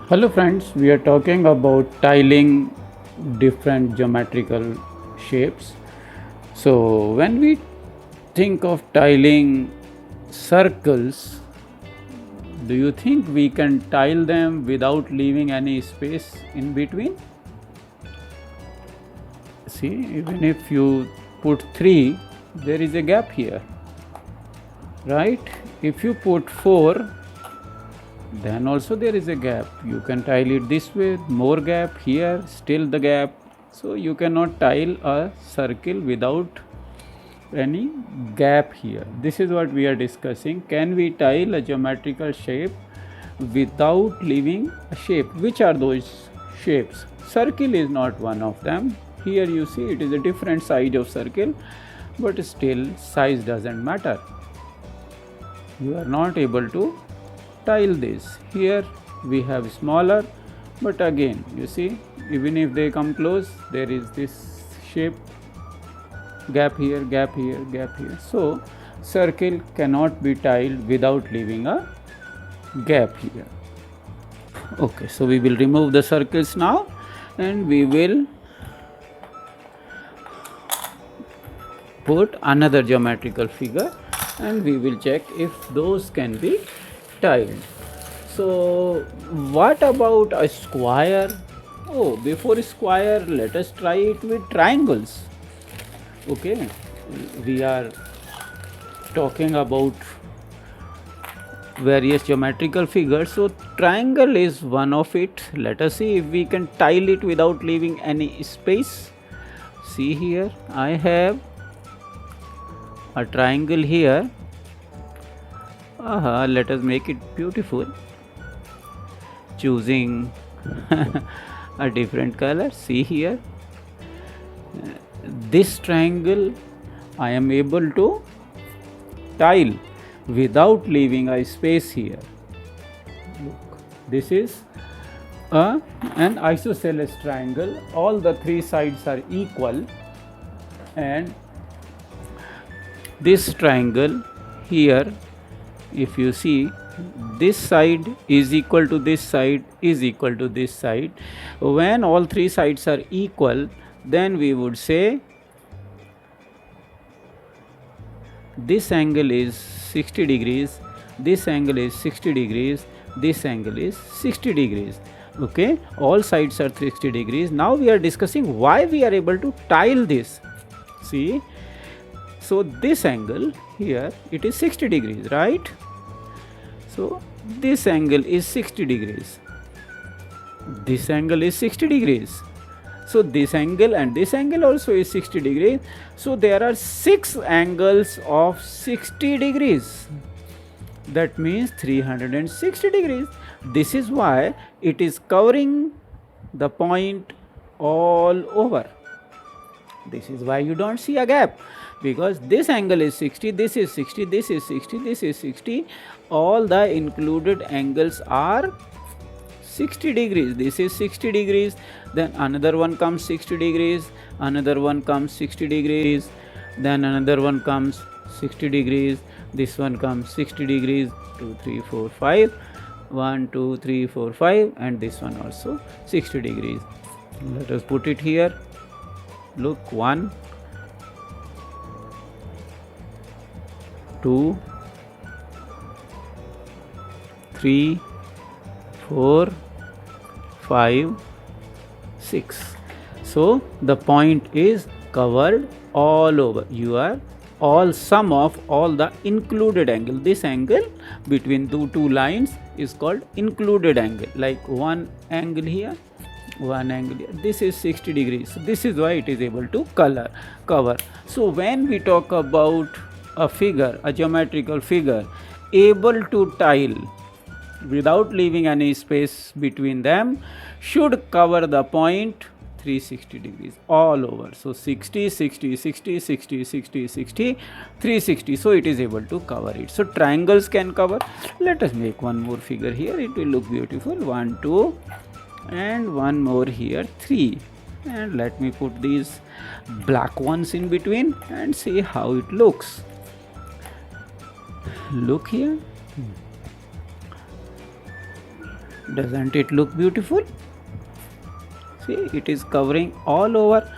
Hello friends, we are talking about tiling different geometrical shapes. So when we think of tiling circles, do you think we can tile them without leaving any space in between? See, even if you put 3, there is a gap here, right? If you put 4, then also there is a gap. You can tile it this way, more gap here, still the gap. So you cannot tile a circle without any gap here. This is what we are discussing. Can we tile a geometrical shape without leaving a shape? Which are those shapes? Circle is not one of them. Here you see it is a different size of circle, but still size doesn't matter. You are not able to tile this. Here we have smaller, but again you see, even if they come close, there is this shape, gap here, gap here, gap here. So circle cannot be tiled without leaving a gap here. Okay, so we will remove the circles now, and we will put another geometrical figure, and we will check if those can be tiled. So what about a square? Oh, before square, let us try it with triangles. Okay, we are talking about various geometrical figures. So triangle is one of it. Let us see if we can tile it without leaving any space. See here, I have a triangle here. Let us make it beautiful, choosing a different color. See here, this triangle I am able to tile without leaving a space here. Look, this is an isosceles triangle. All the 3 sides are equal, and this triangle here, if you see, this side is equal to this side is equal to this side. When all 3 sides are equal, then we would say this angle is 60 degrees, this angle is 60 degrees, this angle is 60 degrees. Okay, all sides are 60 degrees. Now we are discussing why we are able to tile this. See, so this angle here, it is 60 degrees, right? So this angle is 60 degrees. This angle is 60 degrees. So this angle and this angle also is 60 degrees. So there are 6 angles of 60 degrees. That means 360 degrees. This is why it is covering the point all over. This is why you don't see a gap, because this angle is 60, this is 60, this is 60, this is 60. All the included angles are 60 degrees. This is 60 degrees, then another one comes 60 degrees, another one comes 60 degrees, then another one comes 60 degrees, this one comes 60 degrees, 2 3 4 5, 1 2 3 4 5, and this one also 60 degrees. Let us put it here. Look, 1 2 3 4 5 6. So the point is covered all over. You are all sum of all the included angle. This angle between two lines is called included angle. Like one angle here, one angle here. This is 60 degrees. So this is why it is able to cover. So when we talk about a figure, a geometrical figure, able to tile without leaving any space between them, should cover the point 360 degrees all over. So 60 60 60 60 60 60 360. So it is able to cover it. So triangles can cover. Let us make one more figure here. It will look beautiful. 1 2, and one more here, 3. And let me put these black ones in between and see how it looks. Look here. Doesn't it look beautiful? See, it is covering all over.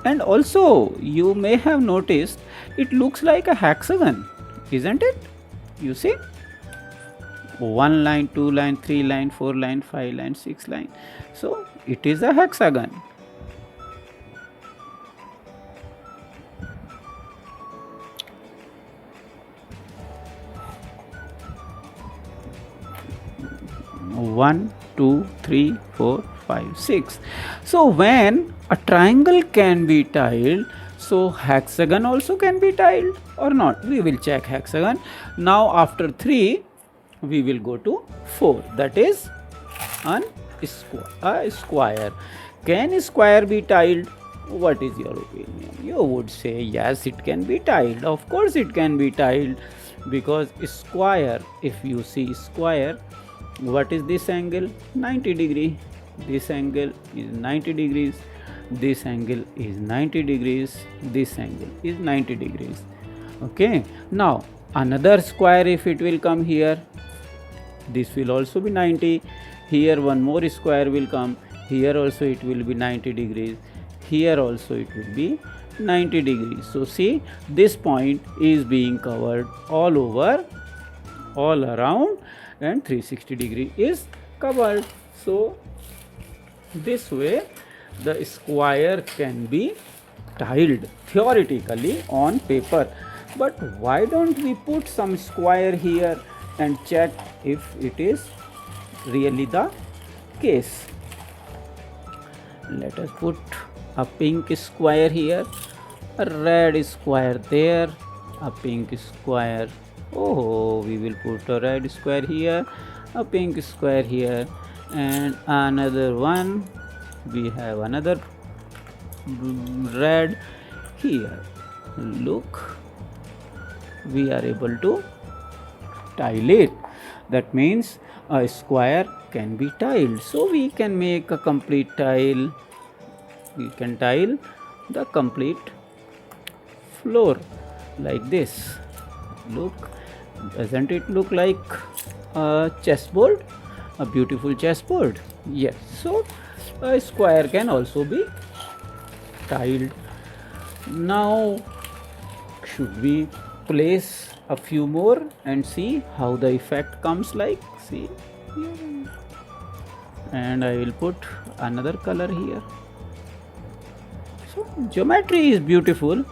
And also you may have noticed it looks like a hexagon, isn't it? You see, 1 line, 2 line, 3 line, 4 line, 5 line, 6 line. So it is a hexagon. One, two, three, 4, 5, 6. So when a triangle can be tiled, so hexagon also can be tiled or not? We will check hexagon. Now after 3 we will go to 4, that is a square. Can a square be tiled? What is your opinion? You would say yes, it can be tiled. Of course it can be tiled, because square, if you see square, what is this angle? 90 degree. This angle is 90 degrees. This angle is 90 degrees. This angle is 90 degrees. Okay. Now another square, if it will come here, this will also be 90. Here one more square will come. Here also it will be 90 degrees. Here also it will be 90 degrees. So see, this point is being covered all over, all around, and 360 degree is covered. So this way the square can be tiled theoretically on paper. But why don't we put some square here and check if it is really the case? Let us put a pink square here, a red square there, a pink square. Oh, we will put a red square here, a pink square here, and another one. We have another red here. Look, we are able to tile it. That means a square can be tiled. So we can make a complete tile. We can tile the complete floor like this. Look, doesn't it look like a chessboard? A beautiful chessboard? Yes. So a square can also be tiled. Now should we place a few more and see how the effect comes like? See here. And I will put another color here. So geometry is beautiful.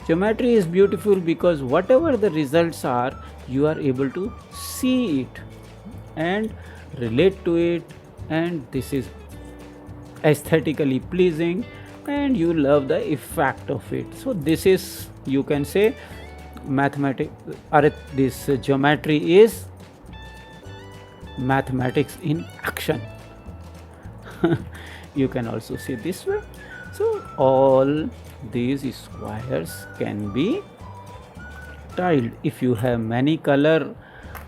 Geometry is beautiful because whatever the results are, you are able to see it and relate to it, and this is aesthetically pleasing and you love the effect of it. So this is, you can say, mathematics, or this geometry is mathematics in action. You can also see this way. So all these squares can be tiled. If you have many color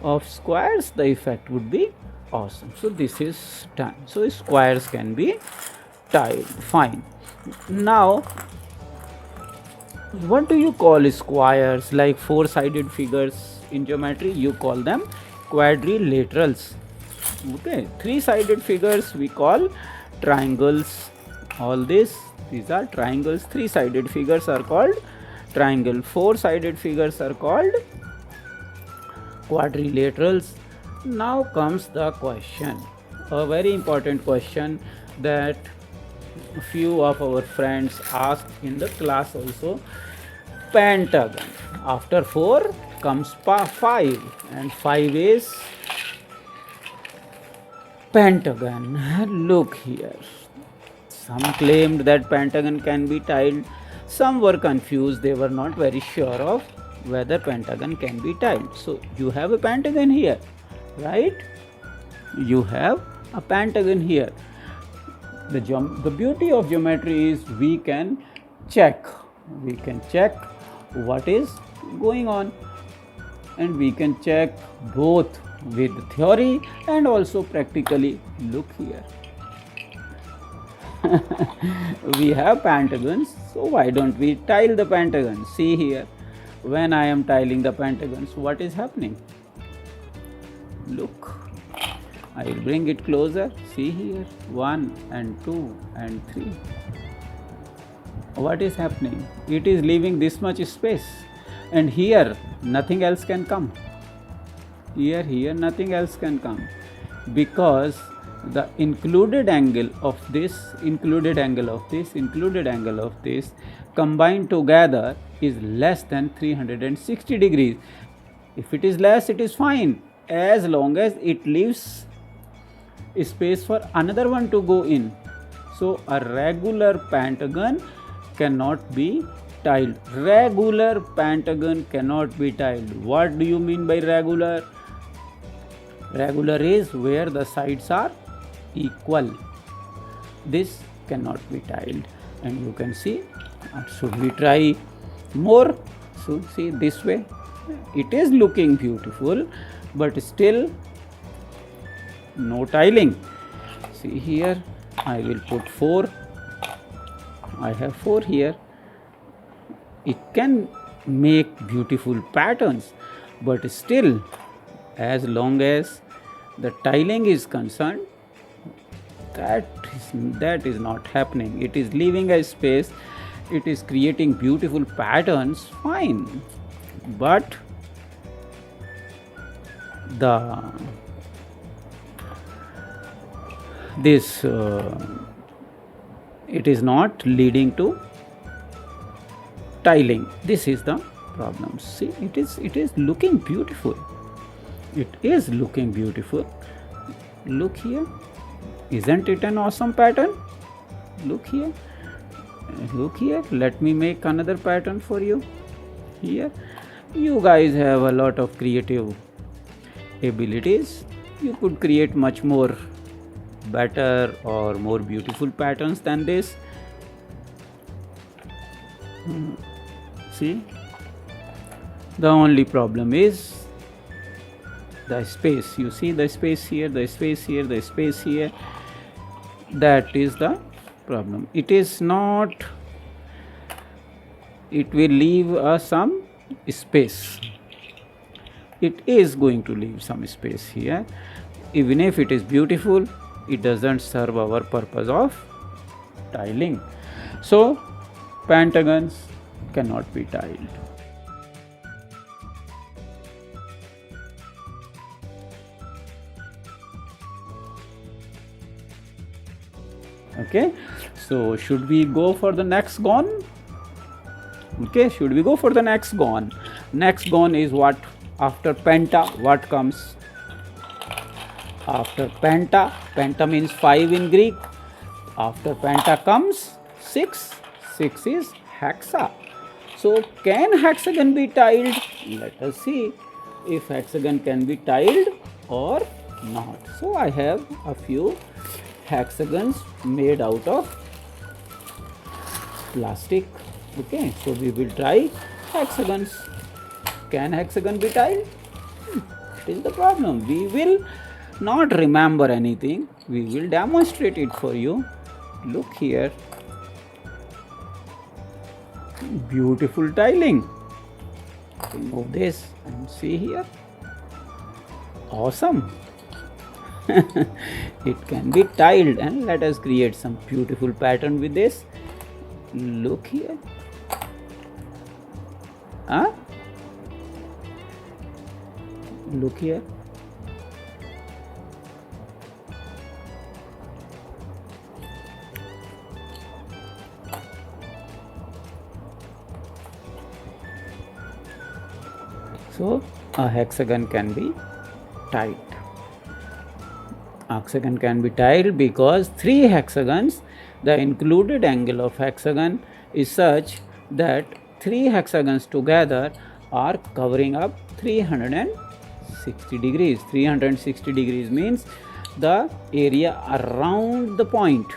of squares, the effect would be awesome. So this is done. So squares can be tiled. Fine. Now what do you call squares? Like four-sided figures in geometry, you call them quadrilaterals. Okay, three-sided figures we call triangles. All these are triangles. Three-sided figures are called triangle. Four-sided figures are called quadrilaterals. Now comes the question, a very important question that a few of our friends asked in the class also. Pentagon. After 4 comes 5, and 5 is pentagon. Look here. Some claimed that pentagon can be tiled. Some were confused. They were not very sure of whether pentagon can be tiled. So you have a pentagon here, right? You have a pentagon here. The beauty of geometry is we can check what is going on, and we can check both with theory and also practically. Look here. We have pentagons, so why don't we tile the pentagon? See here, when I am tiling the pentagons, what is happening? Look, I will bring it closer. See here, 1 and 2 and 3. What is happening? It is leaving this much space, and here nothing else can come. Here nothing else can come, because the included angle of this, combined together is less than 360 degrees. If it is less, it is fine, as long as it leaves space for another one to go in. So a regular pentagon cannot be tiled. Regular pentagon cannot be tiled. What do you mean by regular? Regular is where the sides are equal. This cannot be tiled. And you can see, should we try more? So see, this way it is looking beautiful, but still no tiling. See here, I will put 4. I have 4 here. It can make beautiful patterns, but still, as long as the tiling is concerned, that is not happening. It is leaving a space, it is creating beautiful patterns, fine, but it is not leading to tiling. This is the problem. See, it is looking beautiful. It is looking beautiful. Look here. Isn't it an awesome pattern? Look here. Look here. Let me make another pattern for you. Here. You guys have a lot of creative abilities. You could create much more better or more beautiful patterns than this. See, the only problem is the space. You see the space here, the space here, the space here. That is the problem. It is not, it will leave us some space. It is going to leave some space here. Even if it is beautiful, it doesn't serve our purpose of tiling. So pentagons cannot be tiled. Okay, so should we go for the next gon? Okay, should we go for the next gon? Next gon is what? After penta, what comes? After penta, penta means 5 in Greek. After penta comes 6. 6 is hexa. So can hexagon be tiled? Let us see if hexagon can be tiled or not. So I have a few hexagons made out of plastic. Okay, so we will try hexagons. Can hexagon be tiled? It is the problem. We will not remember anything. We will demonstrate it for you. Look here. Beautiful tiling. Remove this and see here. Awesome. It can be tiled, and let us create some beautiful pattern with this. Look here. Huh? Look here. So a hexagon can be tiled. Hexagon can be tiled because 3 hexagons, the included angle of hexagon is such that 3 hexagons together are covering up 360 degrees. 360 degrees means the area around the point.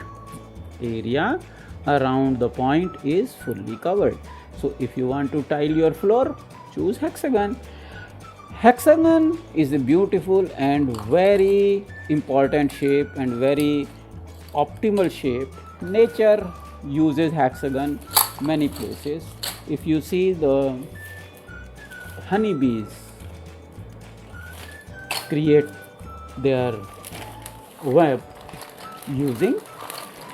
Area around the point is fully covered. So if you want to tile your floor, choose hexagon. Hexagon is a beautiful and very important shape and very optimal shape. Nature uses hexagon many places. If you see the honeybees create their web using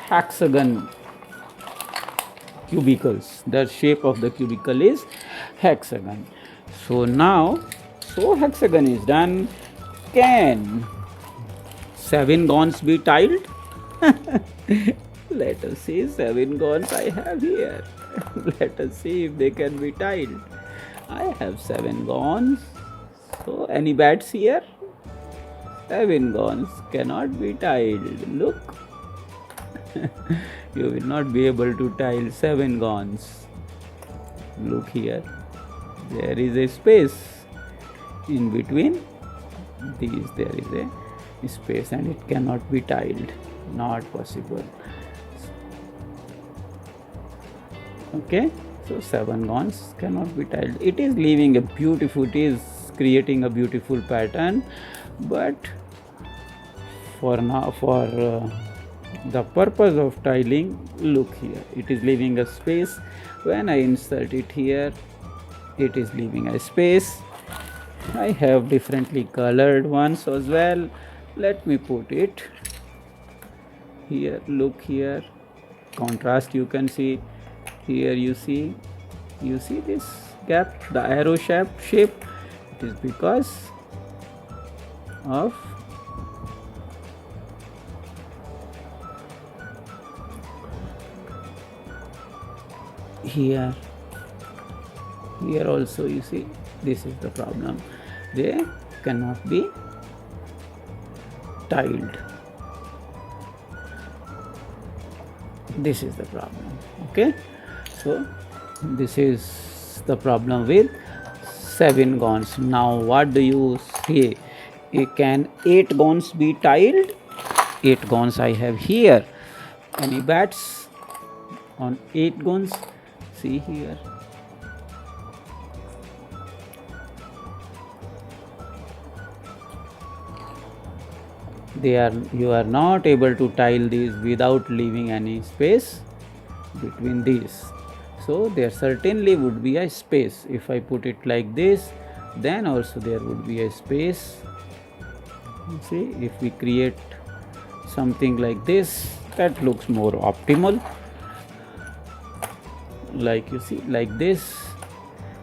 hexagon cubicles. The shape of the cubicle is hexagon. So now, hexagon is done. Can 7 gons be tiled? Let us see, 7 gons I have here. Let us see if they can be tiled. I have 7 gons. So any bats here? 7 gons cannot be tiled. Look. You will not be able to tile 7 gons. Look here. There is a space in between these. There is a space and it cannot be tiled. Not possible. Okay. So 7 gons cannot be tiled. It is leaving a beautiful. It is creating a beautiful pattern, but for now, the purpose of tiling, look here, it is leaving a space. When I insert it here, it is leaving a space. I have differently colored ones as well. Let me put it here. Look here, contrast you can see here. You see this gap, the arrow shape. It is because of here also. You see, this is the problem. They cannot be tiled. This is the problem. Okay, so this is the problem with 7 gons. Now what do you say? Can 8 gons be tiled? 8 gons I have here. Any bats on 8 gons? See here. You are not able to tile these without leaving any space between these. So there certainly would be a space. If I put it like this, then also there would be a space. See, if we create something like this, that looks more optimal. Like you see, like this,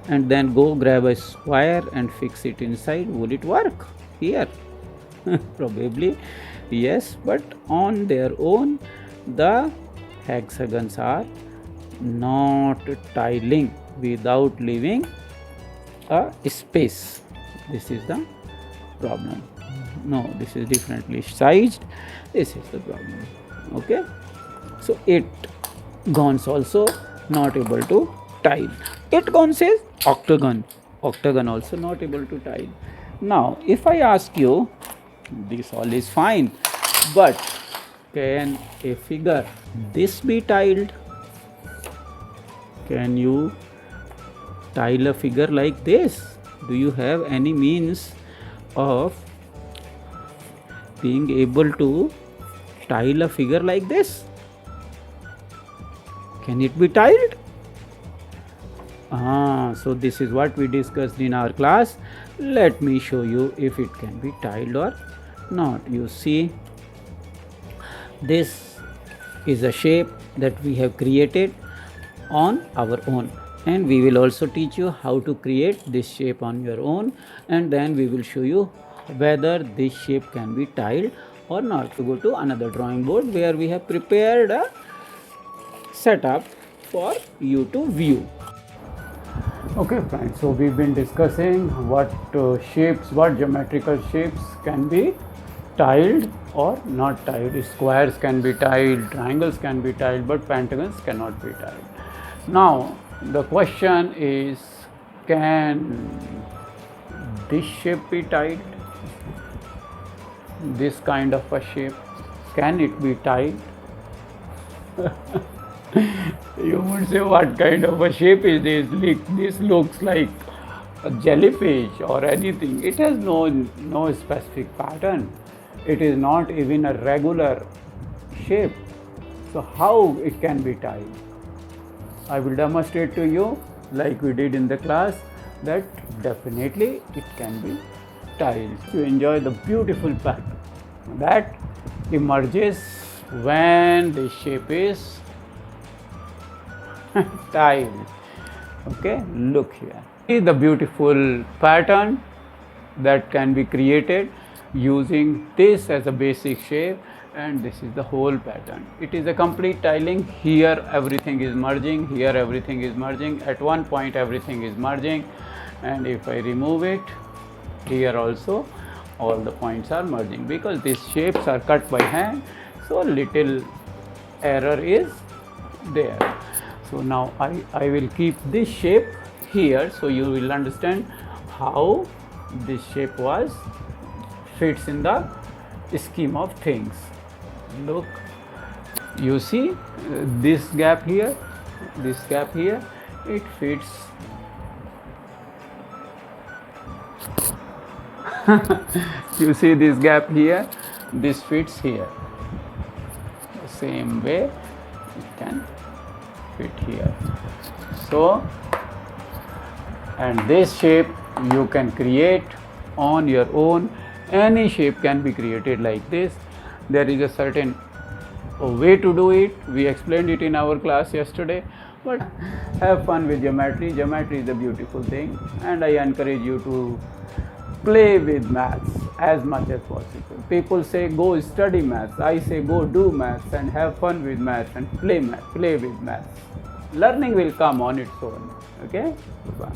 and then go grab a square and fix it inside. Will it work here? Probably yes, but on their own the hexagons are not tiling without leaving a space. This is the problem. No, this is differently sized. This is the problem. Okay, so 8 gons also not able to tile. 8 gons is octagon also not able to tile. Now if I ask you, this all is fine, but can a figure this be tiled? Can you tile a figure like this? Do you have any means of being able to tile a figure like this? Can it be tiled? So this is what we discussed in our class. Let me show you if it can be tiled or not. You see, this is a shape that we have created on our own, and we will also teach you how to create this shape on your own, and then we will show you whether this shape can be tiled or not. To go to another drawing board where we have prepared a setup for you to view. Okay friends, so we've been discussing what geometrical shapes can be tiled or not tiled. Squares can be tiled, triangles can be tiled, but pentagons cannot be tiled. Now the question is, can this shape be tiled? This kind of a shape, can it be tiled? You would say, what kind of a shape is this? This looks like a jellyfish or anything. It has no specific pattern. It is not even a regular shape. So how it can be tiled? I will demonstrate to you, like we did in the class, that definitely it can be tiled. To enjoy the beautiful pattern that emerges when the shape is tiled. Okay, look here. See the beautiful pattern that can be created using this as a basic shape, and this is the whole pattern. It is a complete tiling. Here everything is merging, here everything is merging, at one point everything is merging, and if I remove it, here also all the points are merging because these shapes are cut by hand, so little error is there. So now I will keep this shape here, so you will understand how this shape was fits in the scheme of things. Look, you see this gap here, it fits. You see this gap here, this fits here. The same way it can fit here. So, and this shape you can create on your own. Any shape can be created like this. There is a certain way to do it. We explained it in our class yesterday. But have fun with geometry. Geometry is a beautiful thing, and I encourage you to play with maths as much as possible. People say go study maths. I say go do maths and have fun with maths and play with maths. Learning will come on its own. Okay? Bye.